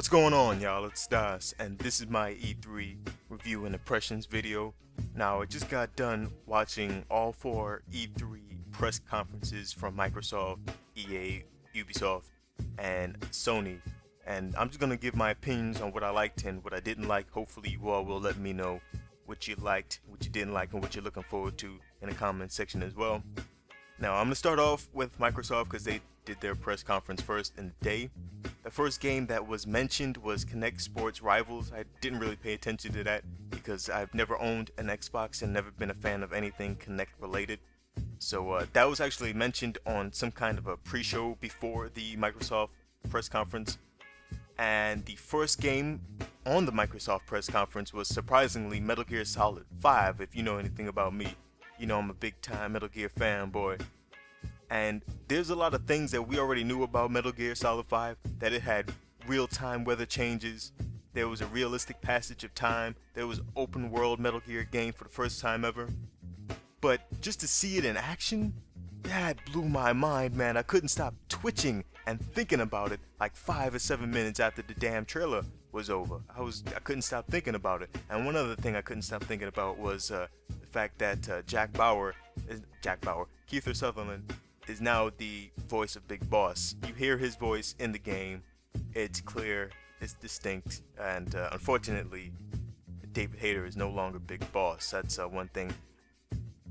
What's going on, y'all? It's Das, and this is my E3 review and impressions video. Now, I just got done watching all 4 E3 press conferences from Microsoft, EA, Ubisoft, and Sony. And I'm just gonna give my opinions on what I liked and what I didn't like. Hopefully you all will let me know what you liked, what you didn't like, and what you're looking forward to in the comment section as well. Now, I'm gonna start off with Microsoft because they did their press conference first in the day. The first game that was mentioned was Kinect Sports Rivals. I didn't really pay attention to that because I've never owned an Xbox and never been a fan of anything Kinect related. So that was actually mentioned on some kind of a pre-show before the Microsoft press conference. And the first game on the Microsoft press conference was surprisingly Metal Gear Solid 5. If you know anything about me, you know I'm a big time Metal Gear fanboy. And there's a lot of things that we already knew about Metal Gear Solid 5, that it had real-time weather changes, there was a realistic passage of time, there was open world Metal Gear game for the first time ever. But just to see it in action, that blew my mind, man. I couldn't stop twitching and thinking about it like 5 or 7 minutes after the damn trailer was over. I couldn't stop thinking about it. And one other thing I couldn't stop thinking about was the fact that Kiefer Sutherland is now the voice of Big Boss. You hear his voice in the game. It's clear, it's distinct, and unfortunately, David Hayter is no longer Big Boss. That's one thing.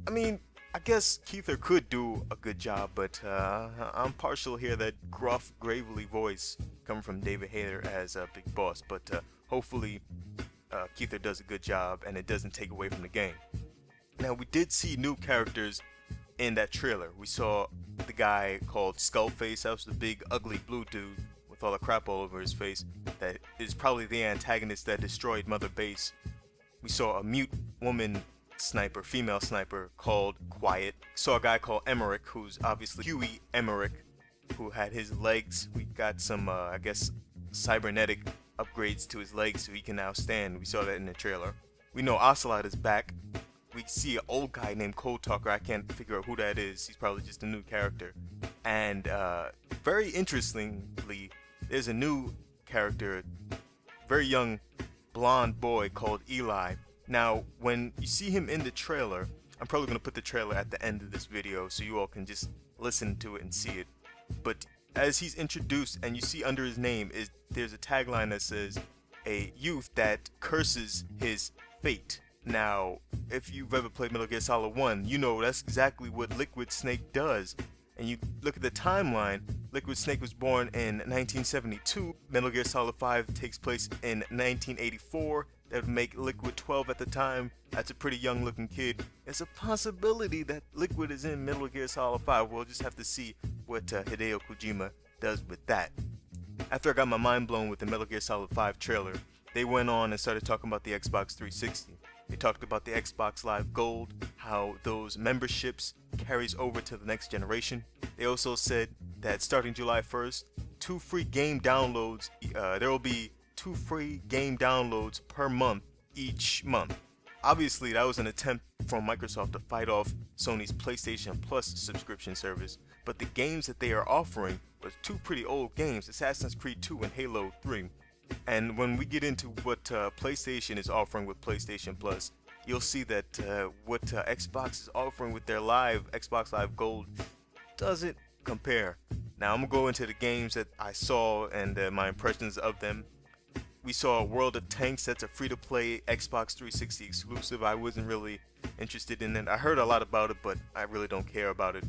I mean, I guess Kiefer could do a good job, but I'm partial here that gruff, gravelly voice coming from David Hayter as Big Boss. But hopefully, Kiefer does a good job and it doesn't take away from the game. Now, we did see new characters in that trailer. We saw the guy called Skullface. That was the big ugly blue dude with all the crap all over his face that is probably the antagonist that destroyed Mother Base. We saw a mute woman sniper, female sniper, called Quiet. Saw a guy called Emmerich, who's obviously Huey Emmerich, who had his legs. We got some I guess cybernetic upgrades to his legs so he can now stand. We saw that in the trailer. We know Ocelot is back. We see an old guy named Cold Talker. I can't figure out who that is. He's probably just a new character. And very interestingly, there's a new character, very young blonde boy called Eli. Now, when you see him in the trailer, I'm probably going to put the trailer at the end of this video so you all can just listen to it and see it. But as he's introduced and you see under his name, there's a tagline that says, "A youth that curses his fate." Now, if you've ever played Metal Gear Solid 1, you know that's exactly what Liquid Snake does. And you look at the timeline, Liquid Snake was born in 1972, Metal Gear Solid 5 takes place in 1984, that would make Liquid 12 at the time. That's a pretty young looking kid. It's a possibility that Liquid is in Metal Gear Solid 5, we'll just have to see what Hideo Kojima does with that. After I got my mind blown with the Metal Gear Solid 5 trailer, they went on and started talking about the Xbox 360. They talked about the Xbox Live Gold, how those memberships carries over to the next generation. They also said that starting July 1st, 2 free game downloads, there will be 2 free game downloads per month each month. Obviously, that was an attempt from Microsoft to fight off Sony's PlayStation Plus subscription service, but the games that they are offering were 2 pretty old games, Assassin's Creed 2 and Halo 3. And when we get into what PlayStation is offering with PlayStation Plus, you'll see that what Xbox is offering with their Xbox Live Gold doesn't compare. Now I'm going to go into the games that I saw and my impressions of them. We saw World of Tanks. That's a free-to-play Xbox 360 exclusive. I wasn't really interested in it. I heard a lot about it, but I really don't care about it.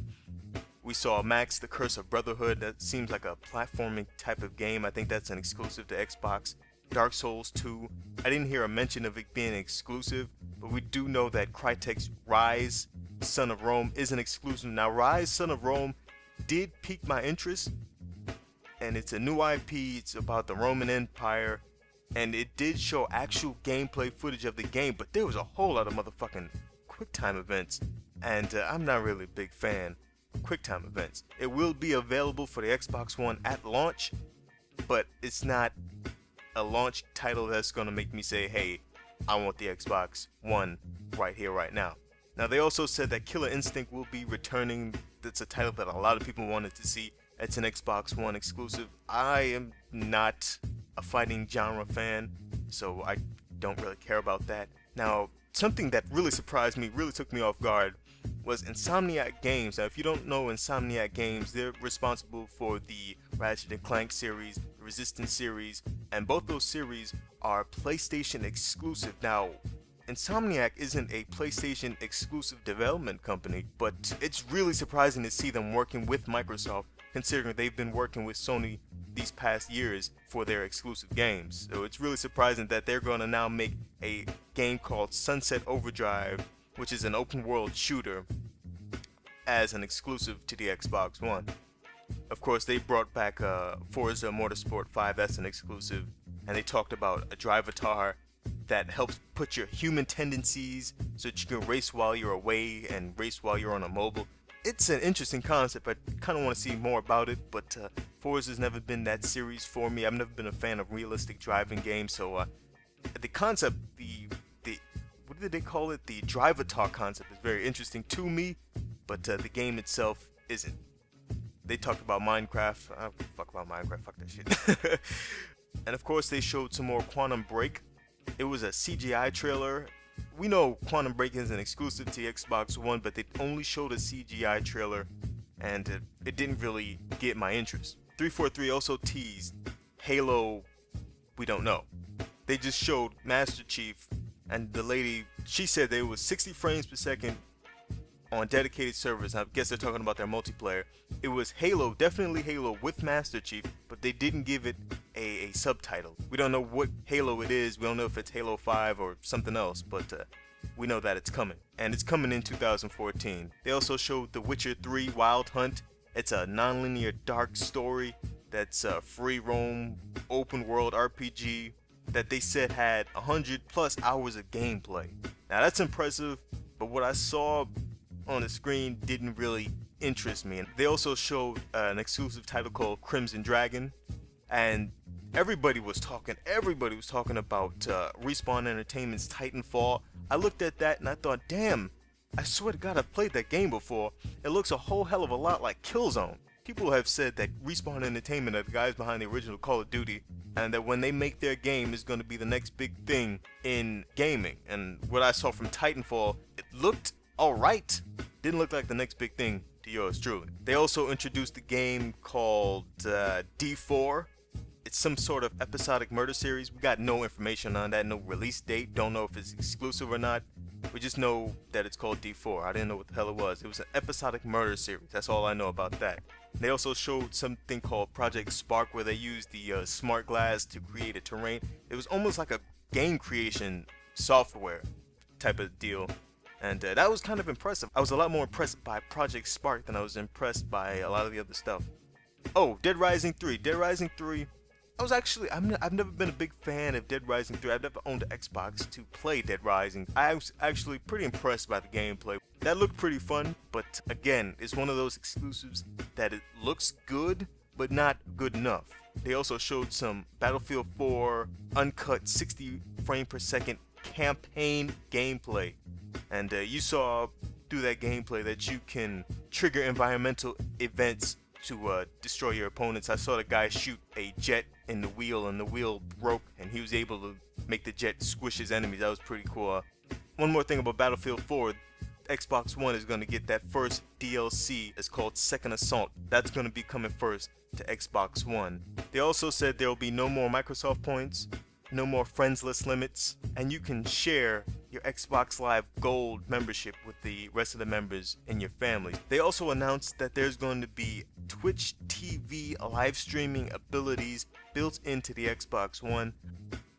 We saw Max, The Curse of Brotherhood. That seems like a platforming type of game. I think that's an exclusive to Xbox. Dark Souls 2. I didn't hear a mention of it being exclusive, but we do know that Crytek's Rise, Son of Rome is an exclusive. Now, Rise, Son of Rome did pique my interest, and it's a new IP. It's about the Roman Empire, and it did show actual gameplay footage of the game, but there was a whole lot of motherfucking QuickTime events, and I'm not really a big fan. QuickTime events. It will be available for the Xbox One at launch, but it's not a launch title that's going to make me say, hey, I want the Xbox One right here, right now. Now, they also said that Killer Instinct will be returning. That's a title that a lot of people wanted to see. It's an Xbox One exclusive. I am not a fighting genre fan, so I don't really care about that. Now, something that really surprised me, really took me off guard, was Insomniac Games. Now, if you don't know Insomniac Games, they're responsible for the Ratchet & Clank series, the Resistance series, and both those series are PlayStation exclusive. Now, Insomniac isn't a PlayStation exclusive development company, but it's really surprising to see them working with Microsoft, considering they've been working with Sony these past years for their exclusive games. So it's really surprising that they're going to now make a game called Sunset Overdrive, which is an open world shooter, as an exclusive to the Xbox One. Of course, they brought back Forza Motorsport 5, that's an exclusive, and they talked about a drivatar that helps put your human tendencies so that you can race while you're away and race while you're on a mobile. It's an interesting concept. I kind of want to see more about it, but Forza's never been that series for me. I've never been a fan of realistic driving games, so the concept, the what did they call it? The drivatar concept is very interesting to me, but the game itself isn't. They talked about Minecraft. Fuck about Minecraft, fuck that shit. And of course they showed some more Quantum Break. It was a CGI trailer. We know Quantum Break is an exclusive to Xbox One, but they only showed a CGI trailer, and it didn't really get my interest. 343 also teased Halo, we don't know. They just showed Master Chief, and the lady, she said there was 60 frames per second on dedicated servers. I guess they're talking about their multiplayer. It was Halo, definitely Halo with Master Chief, but they didn't give it a subtitle. We don't know what Halo it is. We don't know if it's Halo 5 or something else, but we know that it's coming, and it's coming in 2014. They also showed The Witcher 3 Wild Hunt. It's a non-linear dark story that's a free roam open world RPG that they said had 100+ hours of gameplay. Now that's impressive, but what I saw on the screen didn't really interest me. And they also showed an exclusive title called Crimson Dragon, and everybody was talking about Respawn Entertainment's Titanfall. I looked at that and I thought, damn, I swear to God, I've played that game before. It looks a whole hell of a lot like Killzone. People have said that Respawn Entertainment are the guys behind the original Call of Duty, and that when they make their game, is going to be the next big thing in gaming. And what I saw from Titanfall, it looked alright. Didn't look like the next big thing to yours truly. They also introduced a game called D4. It's some sort of episodic murder series. We got no information on that, no release date. Don't know if it's exclusive or not. We just know that it's called D4. I didn't know what the hell it was. It was an episodic murder series. That's all I know about that. They also showed something called Project Spark, where they used the smart glass to create a terrain. It was almost like a game creation software type of deal. And that was kind of impressive. I was a lot more impressed by Project Spark than I was impressed by a lot of the other stuff. Oh, Dead Rising 3. Dead Rising 3. I've never been a big fan of Dead Rising 3. I've never owned an Xbox to play Dead Rising. I was actually pretty impressed by the gameplay. That looked pretty fun, but again, it's one of those exclusives that it looks good, but not good enough. They also showed some Battlefield 4 uncut 60 frame per second campaign gameplay. And you saw through that gameplay that you can trigger environmental events to destroy your opponents. I saw the guy shoot a jet in the wheel, and the wheel broke, and he was able to make the jet squish his enemies. That was pretty cool. One more thing about Battlefield 4, Xbox One is going to get that first DLC. It's called Second Assault. That's going to be coming first to Xbox One. They also said there will be no more Microsoft points, no more friends list limits, and you can share your Xbox Live Gold membership with the rest of the members in your family. They also announced that there's going to be Twitch TV live streaming abilities built into the Xbox One.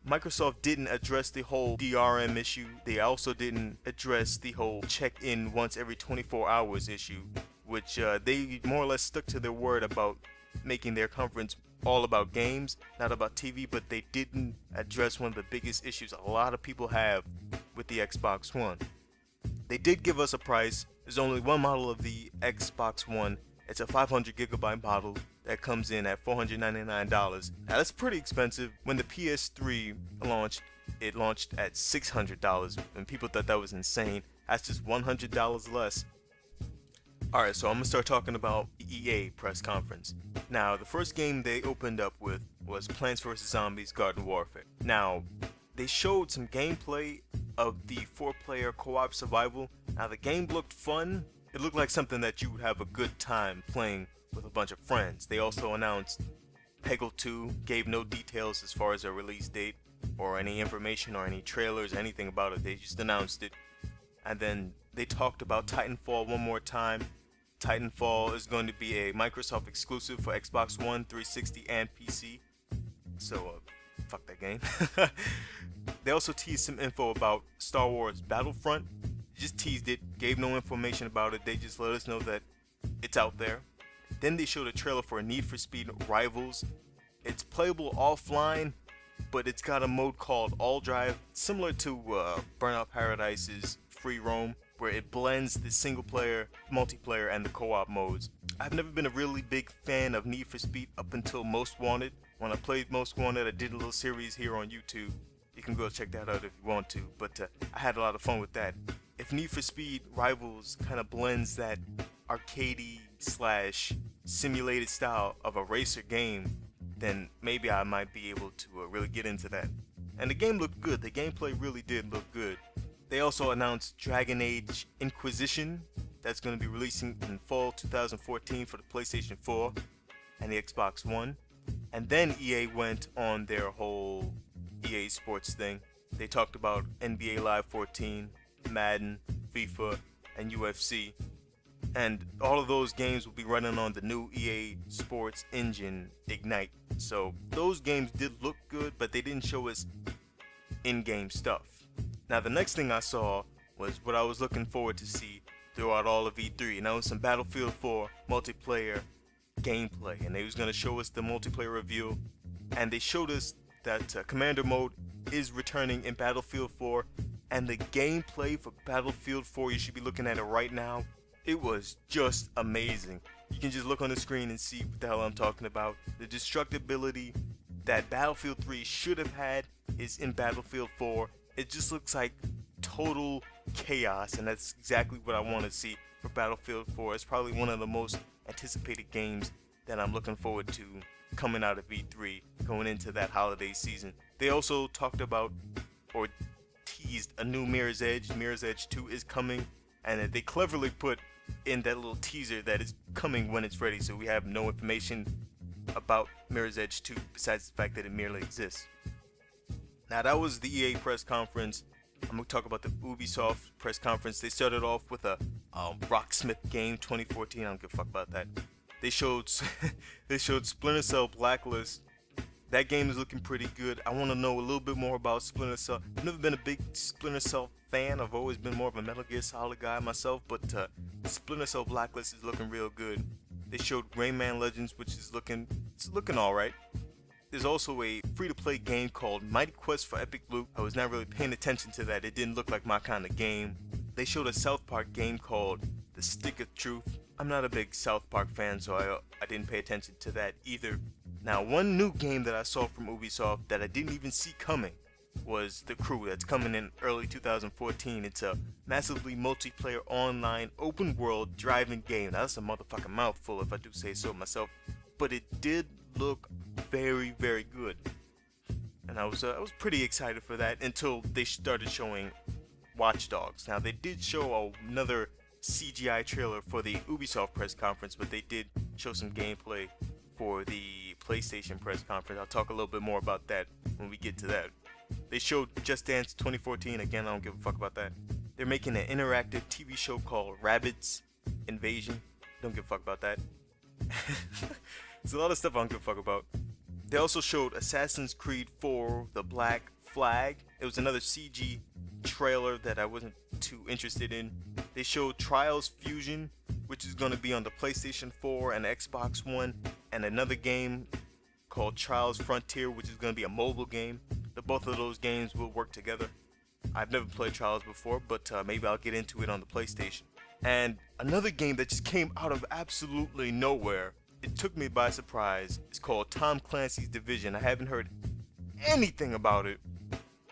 Microsoft didn't address the whole DRM issue. They also didn't address the whole check-in once every 24 hours issue, which they more or less stuck to their word about making their conference all about games, not about TV, but they didn't address one of the biggest issues a lot of people have with the Xbox One. They did give us a price. There's only one model of the Xbox One. It's a 500GB model that comes in at $499. Now that's pretty expensive. When the PS3 launched, it launched at $600, and people thought that was insane. That's just $100 less. Alright, so I'm going to start talking about the EA press conference. Now, the first game they opened up with was Plants vs. Zombies Garden Warfare. Now, they showed some gameplay of the 4-player co-op survival. Now, the game looked fun. It looked like something that you would have a good time playing with a bunch of friends. They also announced Peggle 2, gave no details as far as a release date or any information or any trailers, anything about it. They just announced it. And then they talked about Titanfall one more time. Titanfall is going to be a Microsoft exclusive for Xbox One, 360, and PC. So, fuck that game. They also teased some info about Star Wars Battlefront. Just teased it, gave no information about it. They just let us know that it's out there. Then they showed a trailer for Need for Speed Rivals. It's playable offline, but it's got a mode called All Drive, similar to Burnout Paradise's Free Roam, where it blends the single player, multiplayer, and the co-op modes. I've never been a really big fan of Need for Speed up until Most Wanted. When I played Most Wanted, I did a little series here on YouTube. You can go check that out if you want to, but I had a lot of fun with that. If Need for Speed Rivals kind of blends that arcadey / simulated style of a racer game, then maybe I might be able to really get into that. And the game looked good. The gameplay really did look good. They also announced Dragon Age Inquisition. That's going to be releasing in fall 2014 for the PlayStation 4 and the Xbox One. And then EA went on their whole EA Sports thing. They talked about NBA Live 14, Madden, FIFA, and UFC. And all of those games will be running on the new EA Sports engine, Ignite. So those games did look good, but they didn't show us in-game stuff. Now the next thing I saw was what I was looking forward to see throughout all of E3, and that was some Battlefield 4 multiplayer gameplay. And they was going to show us the multiplayer review, and they showed us that Commander mode is returning in Battlefield 4, and the gameplay for Battlefield 4, you should be looking at it right now. It was just amazing. You can just look on the screen and see what the hell I'm talking about. The destructibility that Battlefield 3 should have had is in Battlefield 4. It just looks like total chaos, and that's exactly what I want to see for Battlefield 4. It's probably one of the most anticipated games that I'm looking forward to coming out of E3, going into that holiday season. They also talked about, or teased, a new Mirror's Edge. Mirror's Edge 2 is coming, and they cleverly put in that little teaser that it's coming when it's ready, so we have no information about Mirror's Edge 2 besides the fact that it merely exists. Now that was the EA press conference. I'm going to talk about the Ubisoft press conference. They started off with a Rocksmith game 2014. I don't give a fuck about that. They showed Splinter Cell Blacklist. That game is looking pretty good. I want to know a little bit more about Splinter Cell. I've never been a big Splinter Cell fan. I've always been more of a Metal Gear Solid guy myself, but Splinter Cell Blacklist is looking real good. They showed Rayman Legends, which is looking alright. There's also a free-to-play game called Mighty Quest for Epic Loot. I was not really paying attention to that. It didn't look like my kind of game. They showed a South Park game called The Stick of Truth. I'm not a big South Park fan, so I didn't pay attention to that either. Now, one new game that I saw from Ubisoft that I didn't even see coming was The Crew. That's coming in early 2014. It's a massively multiplayer online open world driving game. Now, that's a motherfucking mouthful if I do say so myself, but it did look very, very good. And I was pretty excited for that until they started showing Watch Dogs. Now, they did show another CGI trailer for the Ubisoft press conference, but they did show some gameplay for the PlayStation press conference. I'll talk a little bit more about that when we get to that. They showed Just Dance 2014. Again, I don't give a fuck about that. They're making an interactive TV show called Rabbids Invasion. Don't give a fuck about that. There's a lot of stuff I don't give a fuck about. They also showed Assassin's Creed 4 The Black Flag. It was another CG trailer that I wasn't too interested in. They showed Trials Fusion, which is going to be on the PlayStation 4 and Xbox One, and another game called Trials Frontier, which is going to be a mobile game. Both of those games will work together. I've never played Trials before, but maybe I'll get into it on the PlayStation. And another game that just came out of absolutely nowhere. It took me by surprise. It's called Tom Clancy's Division. I haven't heard anything about it.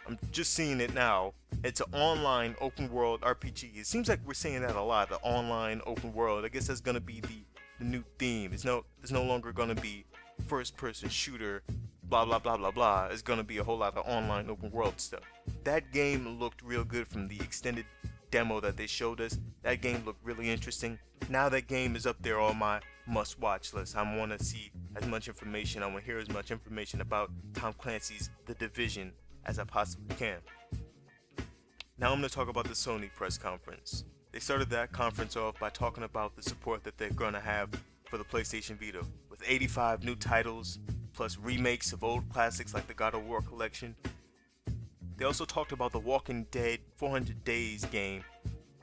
I'm just seeing it now. It's an online open world RPG. It seems like we're saying that a lot, the online open world. I guess that's gonna be the new theme. It's no longer gonna be first person shooter blah blah blah blah blah. It's gonna be a whole lot of online open world stuff. That game looked real good from the extended demo that they showed us. That game looked really interesting. Now that game is up there on my must-watch list. I want to see as much information, I want to hear as much information about Tom Clancy's The Division as I possibly can. Now I'm going to talk about the Sony press conference. They started that conference off by talking about the support that they're going to have for the PlayStation Vita, with 85 new titles, plus remakes of old classics like the God of War collection. They also talked about the Walking Dead 400 Days game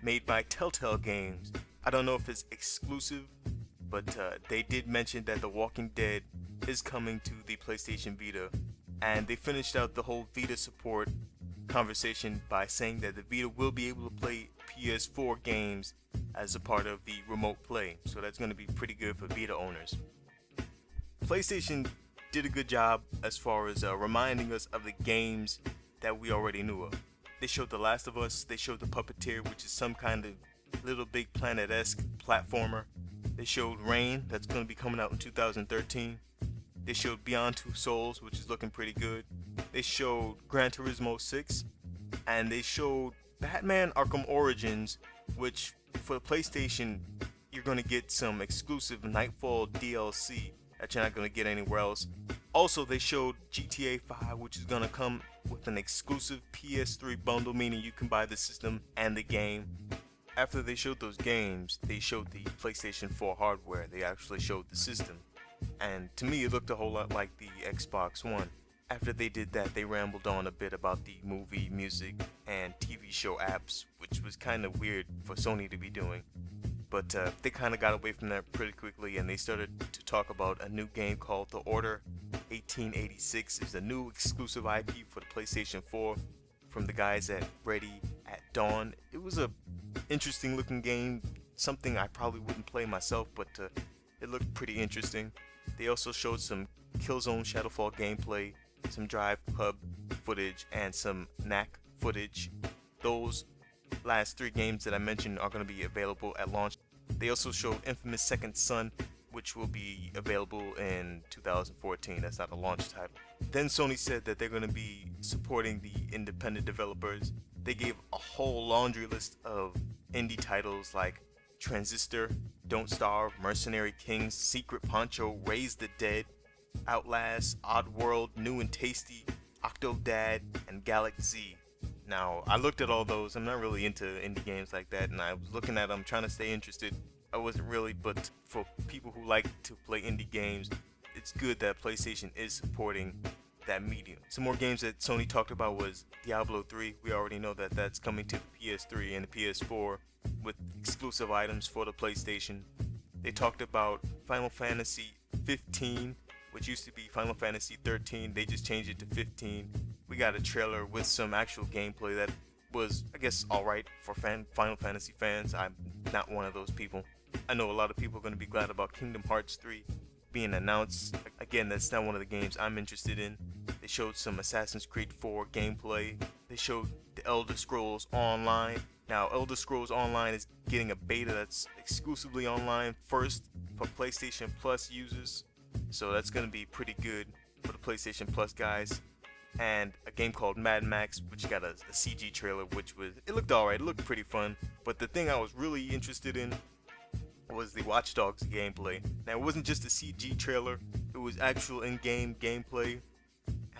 made by Telltale Games. I don't know if it's exclusive, but they did mention that the Walking Dead is coming to the PlayStation Vita, and they finished out the whole Vita support conversation by saying that the Vita will be able to play PS4 games as a part of the remote play, so that's going to be pretty good for Vita owners. PlayStation did a good job as far as reminding us of the games that we already knew of. They showed The Last of Us, they showed The Puppeteer, which is some kind of Little Big Planet-esque platformer. They showed Rain, that's going to be coming out in 2013. They showed Beyond Two Souls, which is looking pretty good. They showed Gran Turismo 6, and they showed Batman Arkham Origins, which for the PlayStation, you're going to get some exclusive Nightfall DLC that you're not going to get anywhere else. Also, they showed GTA 5, which is going to come with an exclusive PS3 bundle, meaning you can buy the system and the game. After they showed those games, they showed the PlayStation 4 hardware. They actually showed the system. And to me, it looked a whole lot like the Xbox One. After they did that, they rambled on a bit about the movie, music, and TV show apps, which was kind of weird for Sony to be doing. But they kind of got away from that pretty quickly, and they started to talk about a new game called The Order 1886. It's a new exclusive IP for the PlayStation 4 from the guys at Ready at Dawn. It was a interesting looking game, something I probably wouldn't play myself, but it looked pretty interesting. They also showed some Killzone Shadowfall gameplay, some Drive Club footage, and some Knack footage. Those last three games that I mentioned are going to be available at launch. They also showed Infamous Second Son, which will be available in 2014. That's not a launch title. Then Sony said that they're going to be supporting the independent developers. They gave a whole laundry list of indie titles like Transistor, Don't Starve, Mercenary Kings, Secret Poncho, Raise the Dead, Outlast, Oddworld, New and Tasty, Octodad, and Galaxy. Now, I looked at all those. I'm not really into indie games like that, and I was looking at them trying to stay interested. I wasn't really, but for people who like to play indie games, it's good that PlayStation is supporting that medium. Some more games that Sony talked about was Diablo 3. We already know that that's coming to the PS3 and the PS4 with exclusive items for the PlayStation. They talked about Final Fantasy 15, which used to be Final Fantasy 13. They just changed it to 15. We got a trailer with some actual gameplay that was, I guess, alright for Final Fantasy fans. I'm not one of those people. I know a lot of people are going to be glad about Kingdom Hearts 3 being announced. Again, that's not one of the games I'm interested in. They showed some Assassin's Creed 4 gameplay. They showed the Elder Scrolls Online. Now, Elder Scrolls Online is getting a beta that's exclusively online first for PlayStation Plus users. So that's going to be pretty good for the PlayStation Plus guys. And a game called Mad Max, which got a CG trailer, it looked alright, it looked pretty fun. But the thing I was really interested in was the Watch Dogs gameplay. Now, it wasn't just a CG trailer, it was actual in-game gameplay.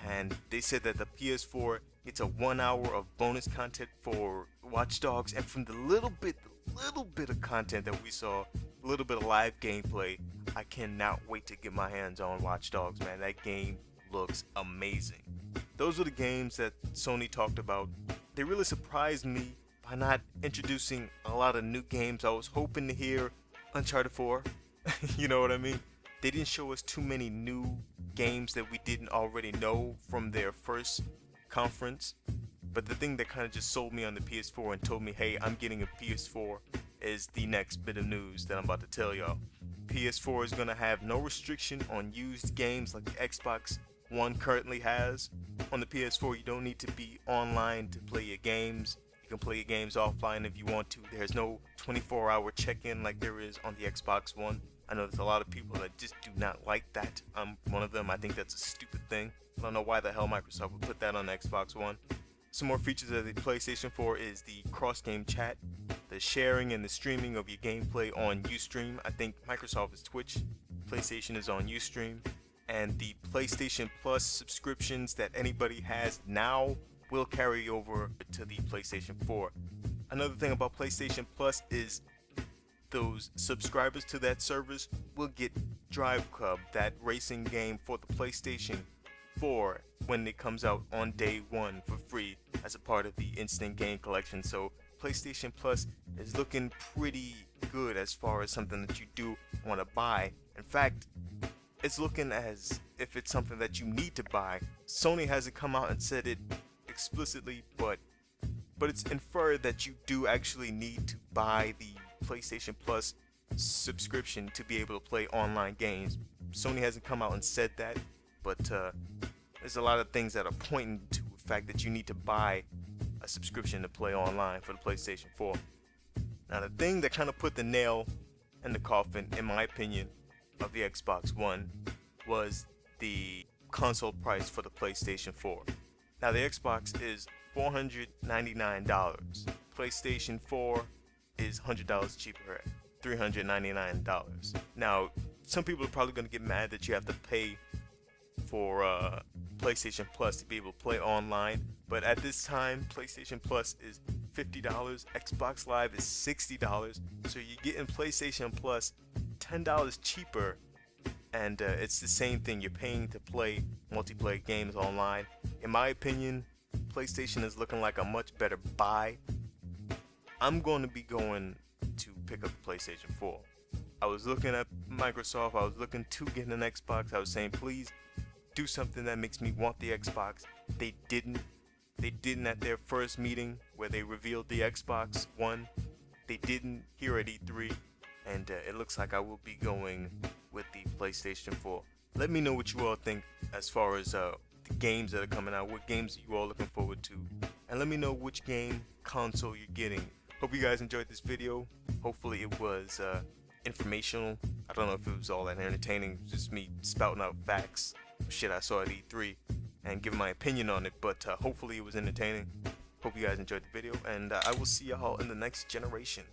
And they said that the PS4 gets a 1 hour of bonus content for Watch Dogs, and from the little bit of content that we saw, a little bit of live gameplay, I cannot wait to get my hands on Watch Dogs, man. That game looks amazing. Those were the games that Sony talked about. They really surprised me by not introducing a lot of new games. I was hoping to hear Uncharted 4, you know what I mean? They didn't show us too many new games that we didn't already know from their first conference. But the thing that kind of just sold me on the PS4 and told me, hey, I'm getting a PS4 is the next bit of news that I'm about to tell y'all. PS4 is going to have no restriction on used games like the Xbox One currently has. On the PS4, you don't need to be online to play your games. You can play your games offline if you want to. There's no 24-hour check-in like there is on the Xbox One. I know there's a lot of people that just do not like that. I'm one of them. I think that's a stupid thing. I don't know why the hell Microsoft would put that on the Xbox One. Some more features of the PlayStation 4 is the cross-game chat, the sharing and the streaming of your gameplay on Ustream. I think Microsoft is Twitch, PlayStation is on Ustream, and the PlayStation Plus subscriptions that anybody has now will carry over to the PlayStation 4. Another thing about PlayStation Plus is those subscribers to that service will get Drive Club, that racing game for the PlayStation 4, when it comes out on day one for free as a part of the Instant Game Collection. So PlayStation Plus is looking pretty good as far as something that you do want to buy. In fact, it's looking as if it's something that you need to buy. Sony hasn't come out and said it explicitly, but it's inferred that you do actually need to buy the PlayStation Plus subscription to be able to play online games. Sony hasn't come out and said that, but there's a lot of things that are pointing to the fact that you need to buy a subscription to play online for the PlayStation 4. Now, the thing that kind of put the nail in the coffin, in my opinion, of the Xbox One was the console price for the PlayStation 4. Now, the Xbox is $499. PlayStation 4 is $100 cheaper at $399. Now, some people are probably going to get mad that you have to pay for PlayStation Plus to be able to play online, but at this time, PlayStation Plus is $50, Xbox Live is $60, so you're getting PlayStation Plus $10 cheaper, and it's the same thing. You're paying to play multiplayer games online. In my opinion, PlayStation is looking like a much better buy. I'm going to be going to pick up the PlayStation 4. I was looking at Microsoft, I was looking to get an Xbox. I was saying, please do something that makes me want the Xbox. They didn't. They didn't at their first meeting where they revealed the Xbox One. They didn't here at E3, and it looks like I will be going with the PlayStation 4. Let me know what you all think as far as the games that are coming out, what games you all looking forward to, and let me know which game console you're getting. Hope you guys enjoyed this video. Hopefully it was informational. I don't know if it was all that entertaining, just me spouting out facts, shit I saw at E3, and giving my opinion on it, but hopefully it was entertaining. Hope you guys enjoyed the video, and I will see y'all in the next generation.